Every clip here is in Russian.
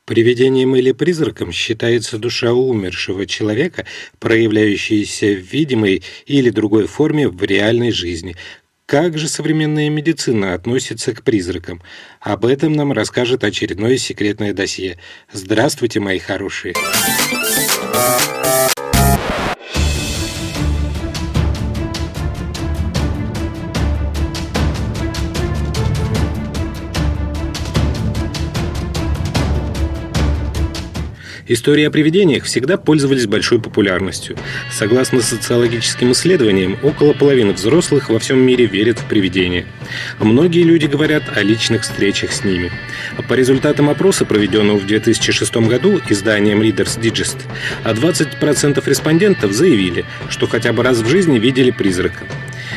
Привидением или призраком считается душа умершего человека, проявляющаяся в видимой или другой форме в реальной жизни. Как же современная медицина относится к призракам? Об этом нам расскажет очередное секретное досье. Здравствуйте, мои хорошие! Истории о привидениях всегда пользовались большой популярностью. Согласно социологическим исследованиям, около половины взрослых во всем мире верят в привидения. Многие люди говорят о личных встречах с ними. По результатам опроса, проведенного в 2006 году изданием Reader's Digest, 20% респондентов заявили, что хотя бы раз в жизни видели призрака.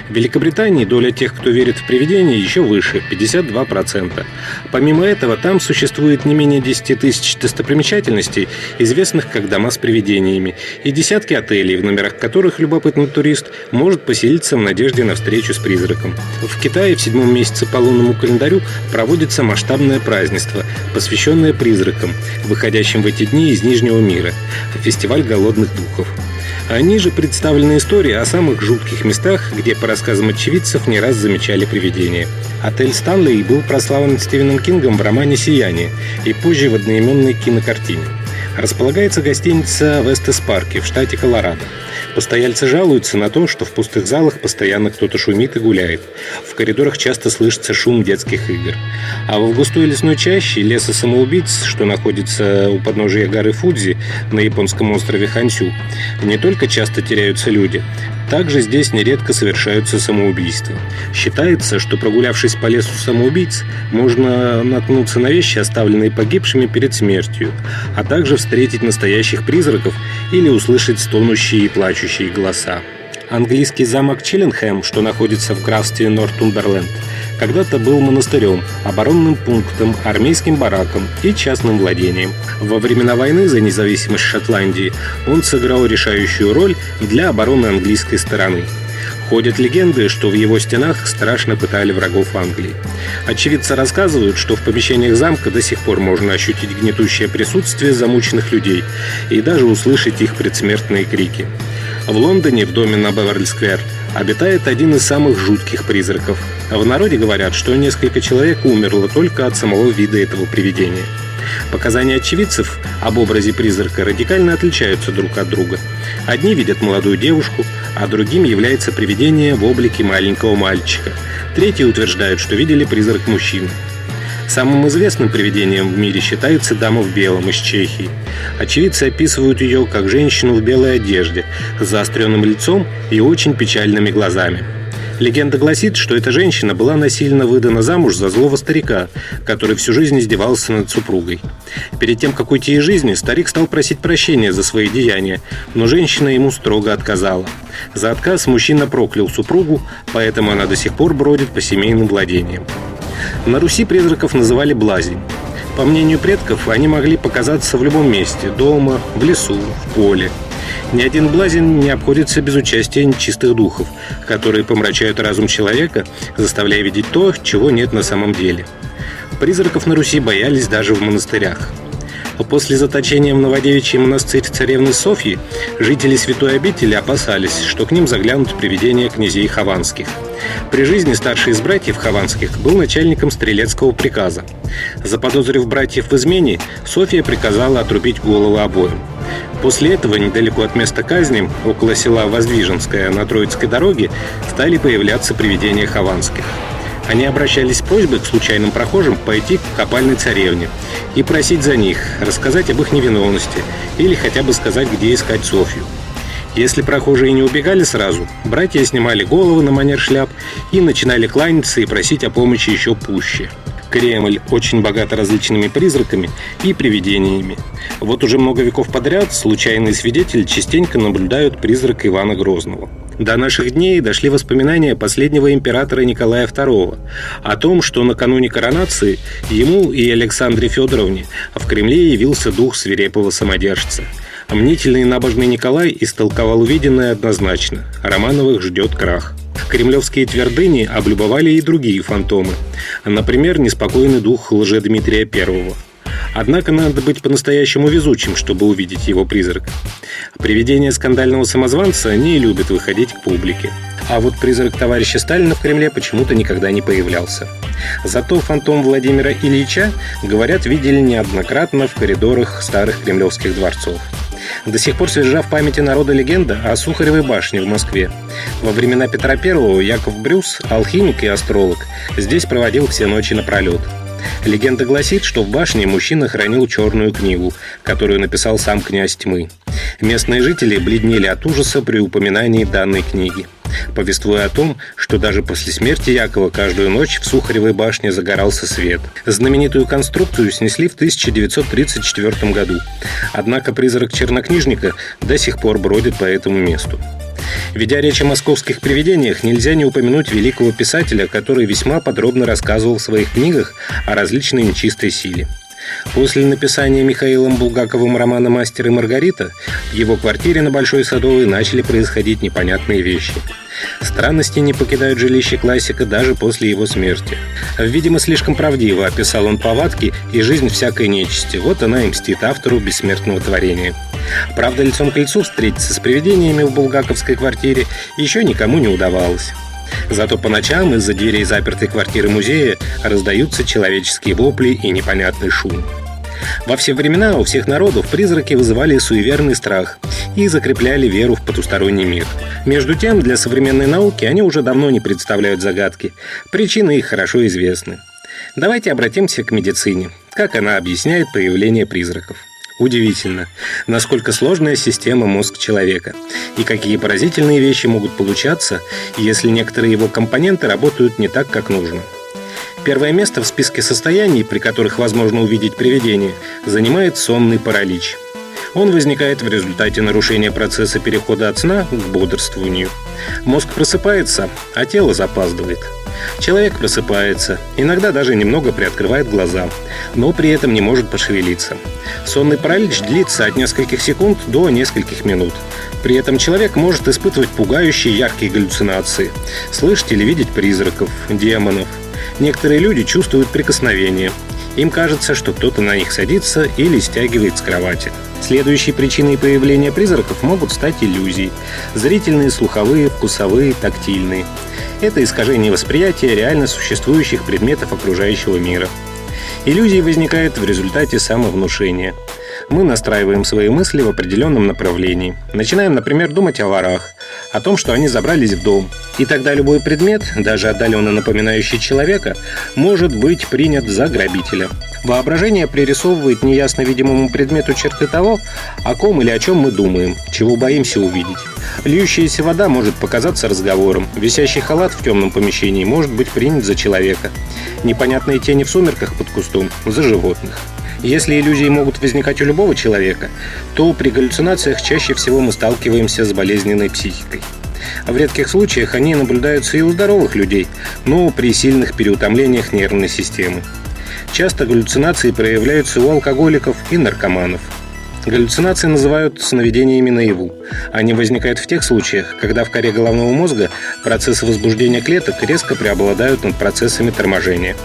В Великобритании доля тех, кто верит в привидения, еще выше – 52%. Помимо этого, там существует не менее 10 тысяч достопримечательностей, известных как дома с привидениями, и десятки отелей, в номерах которых любопытный турист может поселиться в надежде на встречу с призраком. В Китае в 7-м месяце по лунному календарю проводится масштабное празднество, посвященное призракам, выходящим в эти дни из Нижнего мира – фестиваль голодных духов. А ниже представлены истории о самых жутких местах, где, по рассказам очевидцев, не раз замечали привидения. Отель «Стэнли» был прославлен Стивеном Кингом в романе «Сияние» и позже в одноименной кинокартине. Располагается гостиница в Эстес-парке в штате Колорадо. Постояльцы жалуются на то, что в пустых залах постоянно кто-то шумит и гуляет. В коридорах часто слышится шум детских игр. А в густой лесной чаще леса самоубийц, что находится у подножия горы Фудзи на японском острове Хансю, не только часто теряются люди, также здесь нередко совершаются самоубийства. Считается, что, прогулявшись по лесу самоубийц, можно наткнуться на вещи, оставленные погибшими перед смертью, а также встретить настоящих призраков или услышать стонущие и плачущие голоса. Английский замок Чиллингхэм, что находится в графстве Нортумберленд, когда-то был монастырем, оборонным пунктом, армейским бараком и частным владением. Во времена войны за независимость Шотландии он сыграл решающую роль для обороны английской стороны. Ходят легенды, что в его стенах страшно пытали врагов Англии. Очевидцы рассказывают, что в помещениях замка до сих пор можно ощутить гнетущее присутствие замученных людей и даже услышать их предсмертные крики. В Лондоне, в доме на Беверли-сквер, обитает один из самых жутких призраков. В народе говорят, что несколько человек умерло только от самого вида этого привидения. Показания очевидцев об образе призрака радикально отличаются друг от друга. Одни видят молодую девушку, а другим является привидение в облике маленького мальчика. Третьи утверждают, что видели призрак мужчины. Самым известным привидением в мире считается дама в белом из Чехии. Очевидцы описывают ее как женщину в белой одежде, с заостренным лицом и очень печальными глазами. Легенда гласит, что эта женщина была насильно выдана замуж за злого старика, который всю жизнь издевался над супругой. Перед тем, как уйти из жизни, старик стал просить прощения за свои деяния, но женщина ему строго отказала. За отказ мужчина проклял супругу, поэтому она до сих пор бродит по семейным владениям. На Руси призраков называли блазень. По мнению предков, они могли показаться в любом месте – дома, в лесу, в поле. Ни один блазень не обходится без участия нечистых духов, которые помрачают разум человека, заставляя видеть то, чего нет на самом деле. Призраков на Руси боялись даже в монастырях. После заточения в Новодевичий монастырь царевны Софьи жители святой обители опасались, что к ним заглянут привидения князей хованских. При жизни старший из братьев хованских был начальником стрелецкого приказа. Заподозрив братьев в измене, Софья приказала отрубить головы обоим. После этого недалеко от места казни, около села Воздвиженское на Троицкой дороге, стали появляться привидения хованских. Они обращались с просьбой к случайным прохожим пойти к копальной царевне и просить за них, рассказать об их невиновности или хотя бы сказать, где искать Софью. Если прохожие не убегали сразу, братья снимали головы на манер шляп и начинали кланяться и просить о помощи еще пуще. Кремль очень богат различными призраками и привидениями. Вот уже много веков подряд случайные свидетели частенько наблюдают призрак Ивана Грозного. До наших дней дошли воспоминания последнего императора Николая II о том, что накануне коронации ему и Александре Федоровне в Кремле явился дух свирепого самодержца. Мнительный и набожный Николай истолковал увиденное однозначно – Романовых ждет крах. Кремлевские твердыни облюбовали и другие фантомы. Например, неспокойный дух Лжедмитрия I. Однако надо быть по-настоящему везучим, чтобы увидеть его призрак. Привидение скандального самозванца не любит выходить к публике. А вот призрак товарища Сталина в Кремле почему-то никогда не появлялся. Зато фантом Владимира Ильича, говорят, видели неоднократно в коридорах старых кремлевских дворцов. До сих пор свежа в памяти народа легенда о Сухаревой башне в Москве. Во времена Петра I Яков Брюс, алхимик и астролог, здесь проводил все ночи напролет. Легенда гласит, что в башне мужчина хранил черную книгу, которую написал сам князь Тьмы. Местные жители бледнели от ужаса при упоминании данной книги, повествуя о том, что даже после смерти Якова каждую ночь в Сухаревой башне загорался свет. Знаменитую конструкцию снесли в 1934 году. Однако призрак чернокнижника до сих пор бродит по этому месту. Ведя речь о московских привидениях, нельзя не упомянуть великого писателя, который весьма подробно рассказывал в своих книгах о различной нечистой силе. После написания Михаилом Булгаковым романа «Мастер и Маргарита» в его квартире на Большой Садовой начали происходить непонятные вещи. Странности не покидают жилище классика даже после его смерти. Видимо, слишком правдиво описал он повадки и жизнь всякой нечисти. Вот она и мстит автору бессмертного творения. Правда, лицом к лицу встретиться с привидениями в булгаковской квартире еще никому не удавалось. Зато по ночам из-за дверей запертой квартиры музея раздаются человеческие вопли и непонятный шум. Во все времена у всех народов призраки вызывали суеверный страх и закрепляли веру в потусторонний мир. Между тем, для современной науки они уже давно не представляют загадки. Причины их хорошо известны. Давайте обратимся к медицине. Как она объясняет появление призраков? Удивительно, насколько сложная система мозг человека и какие поразительные вещи могут получаться, если некоторые его компоненты работают не так, как нужно. Первое место в списке состояний, при которых возможно увидеть привидение, занимает сонный паралич. Он возникает в результате нарушения процесса перехода от сна к бодрствованию. Мозг просыпается, а тело запаздывает. Человек просыпается, иногда даже немного приоткрывает глаза, но при этом не может пошевелиться. Сонный паралич длится от нескольких секунд до нескольких минут. При этом человек может испытывать пугающие яркие галлюцинации, слышать или видеть призраков, демонов. Некоторые люди чувствуют прикосновение. Им кажется, что кто-то на них садится или стягивает с кровати. Следующей причиной появления призраков могут стать иллюзии. Зрительные, слуховые, вкусовые, тактильные. Это искажение восприятия реально существующих предметов окружающего мира. Иллюзии возникают в результате самовнушения. Мы настраиваем свои мысли в определенном направлении. Начинаем, например, думать о ворах, о том, что они забрались в дом. И тогда любой предмет, даже отдаленно напоминающий человека, может быть принят за грабителя. Воображение пририсовывает неясно видимому предмету черты того, о ком или о чем мы думаем, чего боимся увидеть. Льющаяся вода может показаться разговором, висящий халат в темном помещении может быть принят за человека, непонятные тени в сумерках под кустом – за животных. Если иллюзии могут возникать у любого человека, то при галлюцинациях чаще всего мы сталкиваемся с болезненной психикой. В редких случаях они наблюдаются и у здоровых людей, но при сильных переутомлениях нервной системы. Часто галлюцинации проявляются у алкоголиков и наркоманов. Галлюцинации называют сновидениями наяву. Они возникают в тех случаях, когда в коре головного мозга процессы возбуждения клеток резко преобладают над процессами торможения.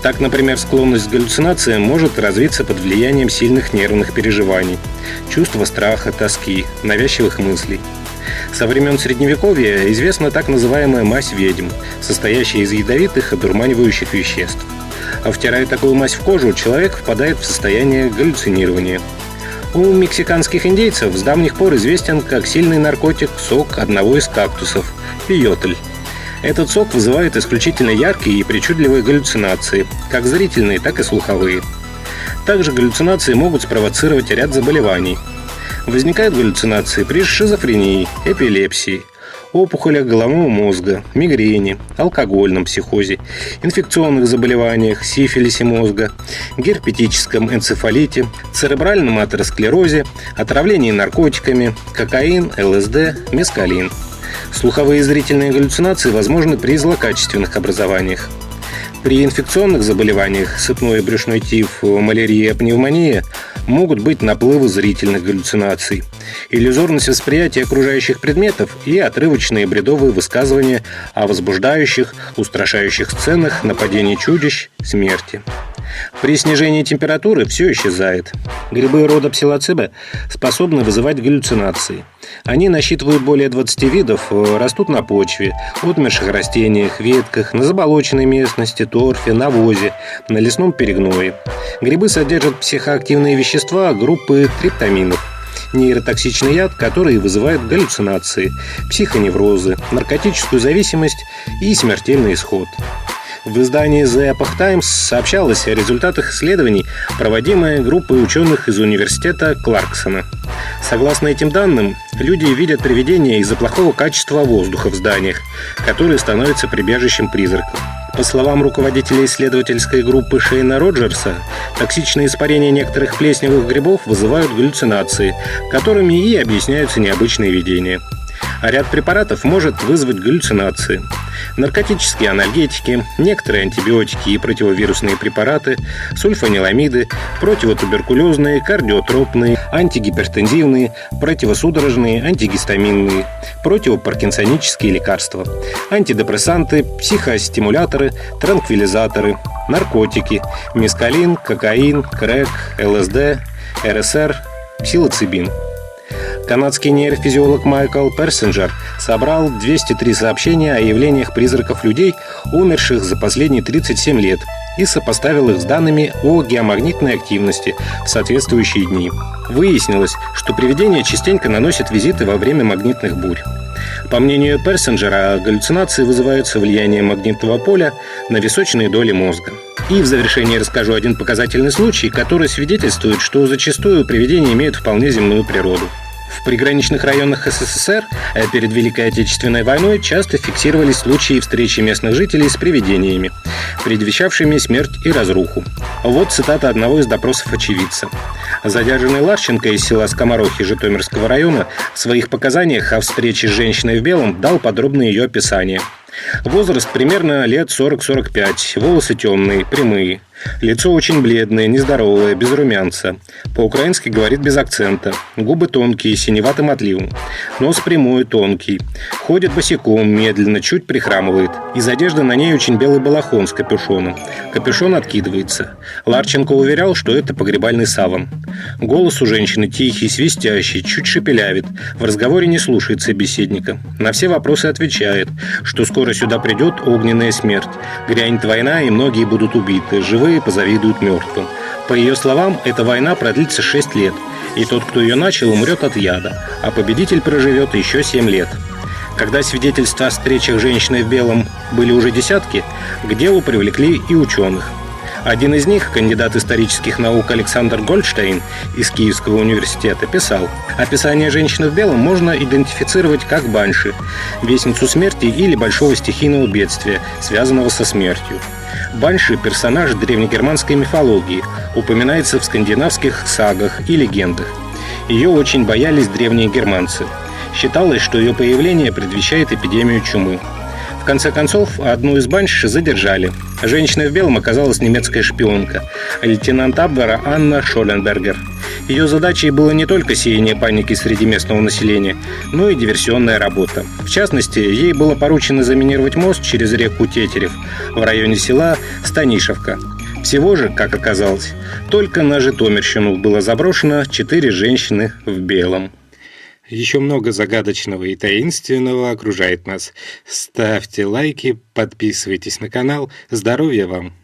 Так, например, склонность к галлюцинациям может развиться под влиянием сильных нервных переживаний, чувства страха, тоски, навязчивых мыслей. Со времен Средневековья известна так называемая мазь ведьм, состоящая из ядовитых, одурманивающих веществ. А втирая такую мазь в кожу, человек впадает в состояние галлюцинирования. У мексиканских индейцев с давних пор известен как сильный наркотик сок одного из кактусов – пейотль. Этот сок вызывает исключительно яркие и причудливые галлюцинации, как зрительные, так и слуховые. Также галлюцинации могут спровоцировать ряд заболеваний. Возникают галлюцинации при шизофрении, эпилепсии, опухолях головного мозга, мигрени, алкогольном психозе, инфекционных заболеваниях, сифилисе мозга, герпетическом энцефалите, церебральном атеросклерозе, отравлении наркотиками, кокаин, ЛСД, мескалин. Слуховые и зрительные галлюцинации возможны при злокачественных образованиях. При инфекционных заболеваниях, сыпной и брюшной тиф, малярия, пневмония, Могут быть наплывы зрительных галлюцинаций, иллюзорность восприятия окружающих предметов и отрывочные бредовые высказывания о возбуждающих, устрашающих сценах нападений чудищ, смерти. При снижении температуры все исчезает. Грибы рода псилоциба способны вызывать галлюцинации. Они насчитывают более 20 видов, растут на почве, отмерших растениях, ветках, на заболоченной местности, торфе, навозе, на лесном перегное. Грибы содержат психоактивные вещества группы триптаминов. Нейротоксичный яд, который вызывает галлюцинации, психоневрозы, наркотическую зависимость и смертельный исход. В издании The Epoch Times сообщалось о результатах исследований, проводимых группой ученых из университета Кларксона. Согласно этим данным, люди видят привидения из-за плохого качества воздуха в зданиях, которые становятся прибежищем призраков. По словам руководителя исследовательской группы Шейна Роджерса, токсичные испарения некоторых плесневых грибов вызывают галлюцинации, которыми и объясняются необычные видения. А ряд препаратов может вызвать галлюцинации. Наркотические анальгетики, некоторые антибиотики и противовирусные препараты, сульфаниламиды, противотуберкулезные, кардиотропные, антигипертензивные, противосудорожные, антигистаминные, противопаркинсонические лекарства, антидепрессанты, психостимуляторы, транквилизаторы, наркотики, мескалин, кокаин, крэк, ЛСД, РСР, псилоцибин. Канадский нейрофизиолог Майкл Персинджер собрал 203 сообщения о явлениях призраков людей, умерших за последние 37 лет, и сопоставил их с данными о геомагнитной активности в соответствующие дни. Выяснилось, что привидения частенько наносят визиты во время магнитных бурь. По мнению Персинджера, галлюцинации вызываются влиянием магнитного поля на височные доли мозга. И в завершение расскажу один показательный случай, который свидетельствует, что зачастую привидения имеют вполне земную природу. В приграничных районах СССР перед Великой Отечественной войной часто фиксировались случаи встречи местных жителей с привидениями, предвещавшими смерть и разруху. Вот цитата одного из допросов очевидца. Задержанный Ларченко из села Скоморохи Житомирского района в своих показаниях о встрече с женщиной в белом дал подробное ее описание. Возраст примерно лет 40-45, волосы темные, прямые. Лицо очень бледное, нездоровое, без румянца. По-украински говорит без акцента. Губы тонкие, синеватым отливом. Нос прямой, тонкий. Ходит босиком, медленно, чуть прихрамывает. Из одежды на ней очень белый балахон с капюшоном. Капюшон откидывается. Ларченко уверял, что это погребальный саван. Голос у женщины тихий, свистящий, чуть шепелявит. В разговоре не слушает собеседника. На все вопросы отвечает, что скоро сюда придет огненная смерть. Грянет война, и многие будут убиты. Живые позавидуют мертвым. По ее словам, эта война продлится 6 лет, и тот, кто ее начал, умрет от яда, а победитель проживет еще 7 лет. Когда свидетельства о встречах женщины в белом были уже десятки, к делу привлекли и ученых. Один из них, кандидат исторических наук Александр Гольдштейн из Киевского университета, писал: описание женщины в белом можно идентифицировать как банши, вестницу смерти или большого стихийного бедствия, связанного со смертью. Банши – персонаж древнегерманской мифологии, упоминается в скандинавских сагах и легендах. Ее очень боялись древние германцы. Считалось, что ее появление предвещает эпидемию чумы. В конце концов, одну из банши задержали. Женщиной в белом оказалась немецкая шпионка, лейтенант Абвера Анна Шоленбергер. Ее задачей было не только сеяние паники среди местного населения, но и диверсионная работа. В частности, ей было поручено заминировать мост через реку Тетерев в районе села Станишевка. Всего же, как оказалось, только на Житомирщину было заброшено 4 женщины в белом. Еще много загадочного и таинственного окружает нас. Ставьте лайки, подписывайтесь на канал. Здоровья вам!